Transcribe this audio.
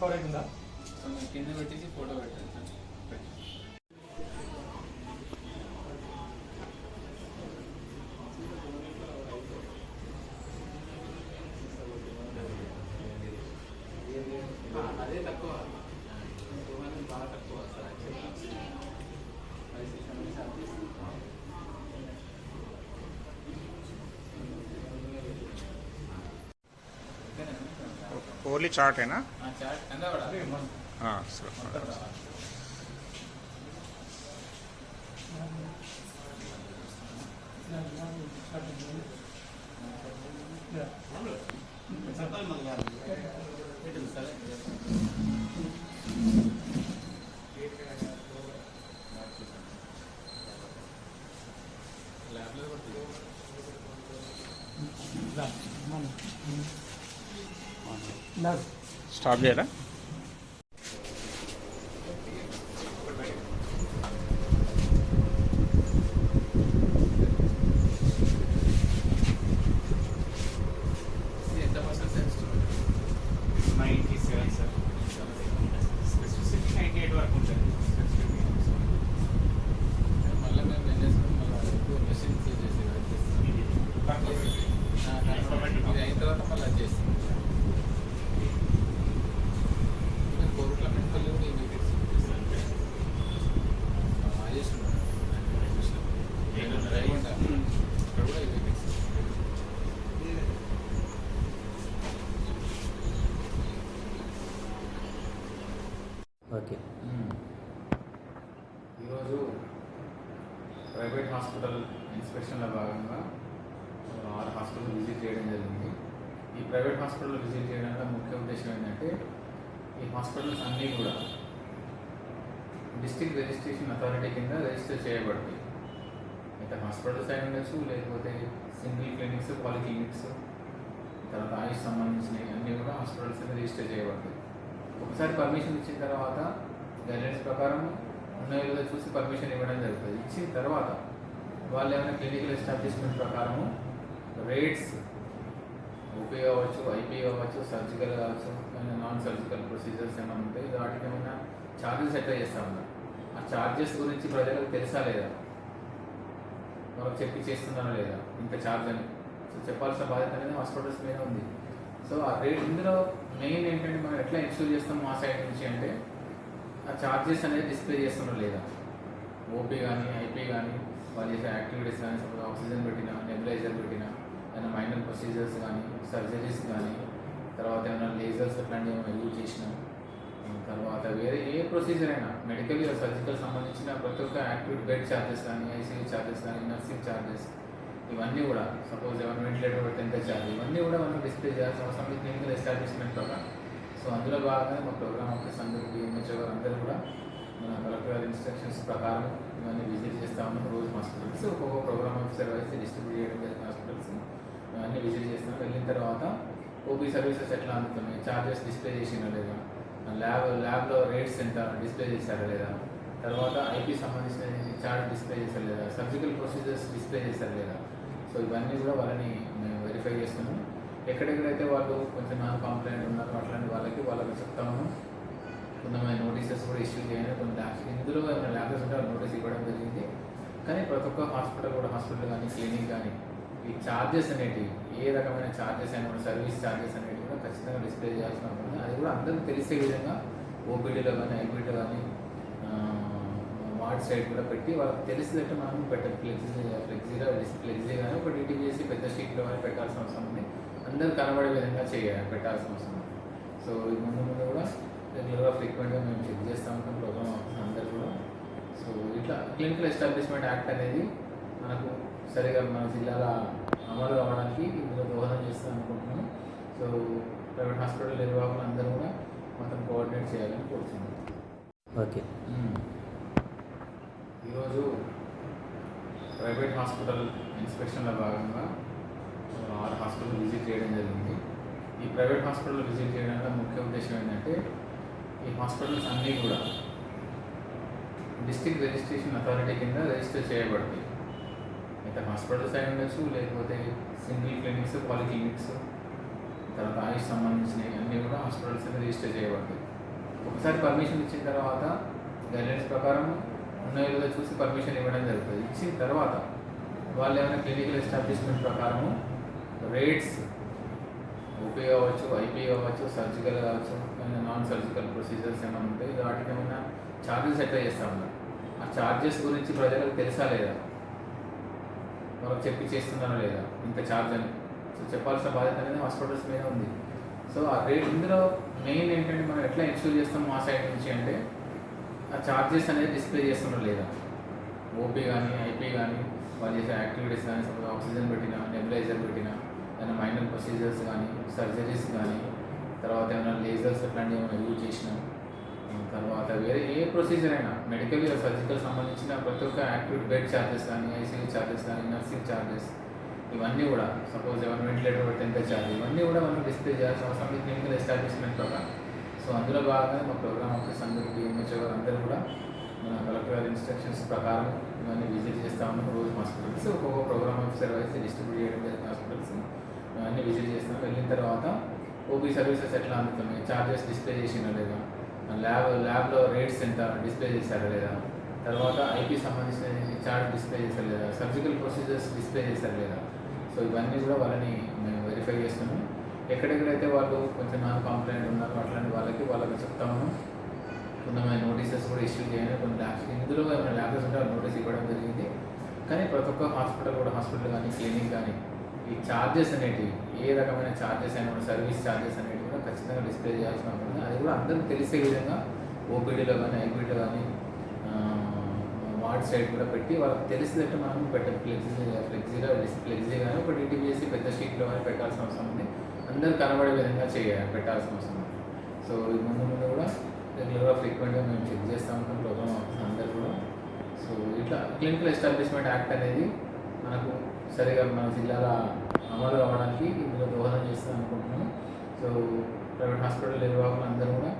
Cover అవుతుందా? కింద పెట్టేసి ఫోటో పెట్టండి. అదే తక్కువ, బాగా తక్కువ సార్. ఓన్లీ చార్టేనా? చాట్ కింద కూడా స్టాప్ చేయరా? ఎంత పర్సెంట్ సెన్సిటివ్? 97 సార్. స్పెసిఫిసిటీ 98 వరకు ఉంటుంది. మళ్ళీ మేము ఏం చేస్తాం, మళ్ళీ మెషిన్ చేసేసి ఇది అయిన తర్వాత మళ్ళీ అది చేస్తాం. కోరుట్ల మెడికల్ ఇక్కడ కూడా ఓకే. ఈరోజు ప్రైవేట్ హాస్పిటల్ ఇన్స్పెక్షన్లో భాగంగా 6 హాస్పిటల్ విజిట్ చేయడం జరిగింది. ఈ ప్రైవేట్ హాస్పిటల్ విజిట్ చేయడానికి ముఖ్య ఉద్దేశం ఏంటంటే, ఈ హాస్పిటల్స్ అన్నీ కూడా డిస్ట్రిక్ట్ రిజిస్ట్రేషన్ అథారిటీ కింద రిజిస్టర్ చేయబడతాయి. అయితే హాస్పిటల్స్ అయి ఉండొచ్చు, లేకపోతే సింగిల్ క్లినిక్స్, పాలిక్లినిక్స్, తర్వాత ఆయుష్ సంబంధించినవి అన్నీ కూడా హాస్పిటల్స్ కింద రిజిస్టర్ చేయబడతాయి. ఒకసారి పర్మిషన్ ఇచ్చిన తర్వాత గైడ్లైన్స్ ప్రకారం ఉన్నాయో లేదో చూసి పర్మిషన్ ఇవ్వడం జరుగుతుంది. ఇచ్చిన తర్వాత వాళ్ళు ఏమైనా క్లినికల్ ఎస్టాబ్లిష్మెంట్ ప్రకారము రేట్స్ ఓపీ కావచ్చు, ఐపీ కావచ్చు, సర్జికల్ కావచ్చు, నాన్ సర్జికల్ ప్రొసీజర్స్ ఏమైనా ఉంటాయి, వాటికి ఏమైనా ఛార్జెస్ ఎట్లా చేస్తూ ఉన్నారు. ఆ ఛార్జెస్ గురించి ప్రజలకు తెలుసా లేదా, వాళ్ళకి చెప్పి చేస్తున్నారా లేదా, ఇంత ఛార్జ్ అని చెప్పాల్సిన బాధ్యత అనేది హాస్పిటల్స్ మీద ఉంది. సో ఆ రేట్ ఇందులో మెయిన్ ఏంటంటే, మనం ఎట్లా ఇన్సూర్ చేస్తాం మా సైడ్ నుంచి అంటే, ఆ ఛార్జెస్ అనేది డిస్ప్లే చేస్తున్నారా లేదా, ఓపీ కానీ ఐపీ కానీ వాళ్ళు చేసే యాక్టివిటీస్ కానీ, సపోజ్ ఆక్సిజన్ పెట్టినా, నెబులైజర్ పెట్టినా, ఏమైనా మైనర్ ప్రొసీజర్స్ కానీ, సర్జరీస్ కానీ, తర్వాత ఏమైనా లేజర్స్ అట్లాంటివి ఏమైనా యూజ్ చేసినా, తర్వాత వేరే ఏ ప్రొసీజర్ అయినా మెడికల్ సర్జికల్ సంబంధించిన ప్రతి ఒక్క యాక్టివిటీ, బెడ్ ఛార్జెస్ కానీ, ఐసీయూ ఛార్జెస్ కానీ, నర్సింగ్ ఛార్జెస్, ఇవన్నీ కూడా సపోజ్ ఏమైనా వెంటిలేటర్ పెడితే ఎంత ఛార్జ్, ఇవన్నీ కూడా మనం డిస్ప్లే చేయాల్సిన అవసరం ఉంది క్లినికల్ ఎస్టాబ్లిష్మెంట్ ప్రకారం. సో అందులో భాగంగా మా ప్రోగ్రామ్ ఆఫీస్ అందరూ, డిఎంహెచ్ఓ గారు అందరూ కూడా మన కలెక్టర్ గారి ఇన్స్ట్రక్షన్స్ ప్రకారం ఇవన్నీ విజిట్ చేస్తూ ఉన్నాం. రోజు హాస్పిటల్స్ ఒక్కొక్క ప్రోగ్రామ్ ఆఫీసర్ వైజ్ డిస్ట్రిబ్యూట్ చేయడం జరిగిన హాస్పిటల్స్ ఇవన్నీ విజిట్ చేస్తాం. వెళ్ళిన తర్వాత ఓపీ సర్వీసెస్ ఎట్లా అందుతున్నాయి, ఛార్జెస్ డిస్ప్లే చేసినా లేదా, ల్యాబ్లో రేట్స్ ఎంత డిస్ప్లే చేశారా లేదా, తర్వాత ఐపీ సంబంధించిన ఛార్జ్ డిస్ప్లే చేశారు లేదా, సర్జికల్ ప్రొసీజర్స్ డిస్ప్లే చేశారు లేదా. సో ఇవన్నీ కూడా వాళ్ళని మేము వెరిఫై చేస్తున్నాం. ఎక్కడెక్కడైతే వాళ్ళు కొంచెం నాన్ కాంప్లైంట్ ఉన్నారో అట్లాంటి వాళ్ళకి చెప్తాము. కొంతమంది నోటీసెస్ కూడా ఇష్యూ చేయాలి. కొన్ని ల్యాబ్స్ ఇందులో ఏమైనా ల్యాబ్స్ ఉంటే నోటీస్ ఇవ్వడం జరిగింది. కానీ ప్రతి ఒక్క హాస్పిటల్ కానీ క్లినిక్ కానీ ఈ ఛార్జెస్ అనేటివి, ఏ రకమైన ఛార్జెస్ అయినా కూడా సర్వీస్ ఛార్జెస్ అనేటివి కూడా ఖచ్చితంగా డిస్ప్లే చేయాల్సిన ఉంటుంది. అది కూడా అందరికీ తెలిసే విధంగా ఓపీడీలో కానీ, ఐపీడీలో కానీ, వార్డ్ సైడ్ కూడా పెట్టి వాళ్ళకి తెలిసినట్టు మనం పెట్టాలి. ఫ్లెక్సీ కానీ ఒక డిటివి చేసి పెద్ద షీట్లో కానీ పెట్టాల్సిన అవసరం ఉంది. అందరూ కనబడే విధంగా పెట్టాల్సిన అవసరం ఉంది. సో ముందు కూడా రెగ్యులర్గా ఫ్రీక్వెంట్గా మేము చెక్ చేస్తూ ఉంటాం ప్రోగ్రామ్ ఆఫీస్ అందరూ కూడా. సో ఇట్లా క్లినికల్ ఎస్టాబ్లిష్మెంట్ యాక్ట్ అనేది మనకు సరిగా మన జిల్లాలో అమలు అవ్వడానికి ఇందులో దోహదం చేస్తాం అనుకుంటున్నాను. సో ప్రైవేట్ హాస్పిటల్ నిర్వాహకులు అందరూ కూడా మొత్తం కోఆర్డినేట్ చేయాలని కోరుతున్నాను. ఓకే. ఈరోజు ప్రైవేట్ హాస్పిటల్ ఇన్స్పెక్షన్లో భాగంగా 6 హాస్పిటల్ విజిట్ చేయడం జరిగింది. ఈ ప్రైవేట్ హాస్పిటల్ విజిట్ చేయడానికి ముఖ్య ఉద్దేశం ఏంటంటే, ఈ హాస్పిటల్స్ అన్నీ కూడా డిస్ట్రిక్ట్ రిజిస్ట్రేషన్ అథారిటీ కింద రిజిస్టర్ చేయబడతాయి. అయితే హాస్పిటల్స్ అయి ఉండొచ్చు, లేకపోతే సింగిల్ క్లినిక్స్, పాలిక్లినిక్స్, తర్వాత ఆయుష్ సంబంధించినవి అన్నీ కూడా హాస్పిటల్స్ కింద రిజిస్టర్ చేయబడతాయి. ఒకసారి పర్మిషన్ ఇచ్చిన తర్వాత గైడ్లైన్స్ ప్రకారం ఉన్నాయో లేదో చూసి పర్మిషన్ ఇవ్వడం జరుగుతుంది. ఇచ్చిన తర్వాత వాళ్ళు ఏమైనా క్లినికల్ ఎస్టాబ్లిష్మెంట్ ప్రకారము రేట్స్ ఓపీ కావచ్చు, ఐపీ కావచ్చు, సర్జికల్ కావచ్చు, నాన్ సర్జికల్ ప్రొసీజర్స్ ఏమైనా ఉంటాయి, వాటికి ఏమైనా ఛార్జెస్ ఎట్లా చేస్తూ ఉన్నారు, ఆ ఛార్జెస్ గురించి ప్రజలకు తెలుసా లేదా, వాళ్ళకి చెప్పి చేస్తున్నారా లేదా ఇంత ఛార్జ్ అని. సో చెప్పాల్సిన బాధ్యత అనేది హాస్పిటల్స్ మీద ఉంది. సో ఆ రేట్ ఇందులో మెయిన్ ఏంటంటే మనం ఎట్లా ఇన్సూర్ చేస్తాం మా సైడ్ నుంచి అంటే ఆ ఛార్జెస్ అనేది డిస్ప్లే చేస్తున్నారా లేదా, ఓపీ కానీ ఐపీ కానీ వాళ్ళు చేసే యాక్టివిటీస్ కానీ, సపోజ్ ఆక్సిజన్ పెట్టినా, నెబులైజర్ పెట్టినా, ఏమైనా మైనర్ ప్రొసీజర్స్ కానీ, సర్జరీస్ కానీ, తర్వాత ఏమైనా లేజర్స్ అట్లాంటివి ఏమైనా యూజ్ చేసినా, తర్వాత వేరే ఏ ప్రొసీజర్ అయినా మెడికల్ సర్జికల్ సంబంధించిన ప్రతి ఒక్క యాక్టివిటీ బెడ్ ఛార్జెస్ కానీ, ఐసీయూ ఛార్జెస్ కానీ, నర్సింగ్ ఛార్జెస్, ఇవన్నీ కూడా సపోజ్ ఏమైనా వెంటిలేటర్ పెడితే ఎంత ఛార్జ్, ఇవన్నీ కూడా మనం డిస్ప్లే చేయాల్సిన అవసరం ఉంది క్లినికల్ ఎస్టాబ్లిష్మెంట్ ప్రకారం. సో అందులో భాగంగా మా ప్రోగ్రామ్ ఆఫీస్ అందరూ డిఎంహెచ్ఓ గారు అందరూ కూడా మన కలెక్టర్ గారి ఇన్స్ట్రక్షన్స్ ప్రకారం ఇవన్నీ విజిట్ చేస్తూ ఉన్నాం. రోజు హాస్పిటల్స్ ఒక్కొక్క ప్రోగ్రామ్ ఆఫీసర్ వైజ్ డిస్ట్రిబ్యూట్ చేయడం జరిగిన హాస్పిటల్స్ అన్నీ విజిట్ చేస్తాం. వెళ్ళిన తర్వాత ఓపీ సర్వీసెస్ ఎట్లా అందుతున్నాయి, ఛార్జెస్ డిస్ప్లే చేసినా లేదా, ల్యాబ్లో రేట్స్ ఎంత డిస్ప్లే చేశారా లేదా, తర్వాత ఐపీ సంబంధించిన ఛార్జ్ డిస్ప్లే చేశారు లేదా, సర్జికల్ ప్రొసీజర్స్ డిస్ప్లే చేశారు లేదా. సో ఇవన్నీ కూడా వాళ్ళని మేము వెరిఫై చేస్తున్నాము. ఎక్కడెక్కడైతే వాళ్ళు కొంచెం నాన్ కాంప్లైంట్ ఉన్నారో అట్లాంటి వాళ్ళకి చెప్తాము. కొంతమంది నోటీసెస్ కూడా ఇష్యూ చేయాలి. కొన్ని ల్యాబ్స్ ఇందులో ఏమైనా ల్యాబ్స్ ఉంటే నోటీస్ ఇవ్వడం జరిగింది. కానీ ప్రతి ఒక్క హాస్పిటల్ కానీ క్లినిక్ కానీ ఈ ఛార్జెస్ అనేటివి ఏ రకమైన ఛార్జెస్ అయినా కూడా సర్వీస్ ఛార్జెస్ అనేటివి కూడా ఖచ్చితంగా డిస్ప్లే చేయాల్సిన ఉంటుంది. అది కూడా అందరికీ తెలిసే విధంగా ఓపీడీలో కానీ ఐపీడీలో కానీ వార్డ్ సైడ్ కూడా పెట్టి వాళ్ళకి తెలిసినట్టు మనం ఫ్లెక్సీ కానీ ఒక డిటిబిఎస్సి పెద్ద షీట్లో కానీ పెట్టాల్సిన అవసరం ఉంది. అందరూ కనబడే విధంగా పెట్టాల్సిన అవసరం ఉంది. సో ముందు కూడా రెగ్యులర్గా ఫ్రీక్వెంట్గా మేము చెక్ చేస్తూ ఉంటాం ప్రోగ్రామ్ ఆఫీస్ అందరూ కూడా. సో ఇట్లా క్లినికల్ ఎస్టాబ్లిష్మెంట్ యాక్ట్ అనేది మనకు సరిగా మన జిల్లాలో అమలు అవ్వడానికి ఇందులో దోహదం చేస్తాం అనుకుంటున్నాము. సో ప్రైవేట్ హాస్పిటల్ నిర్వాహకులు అందరూ కూడా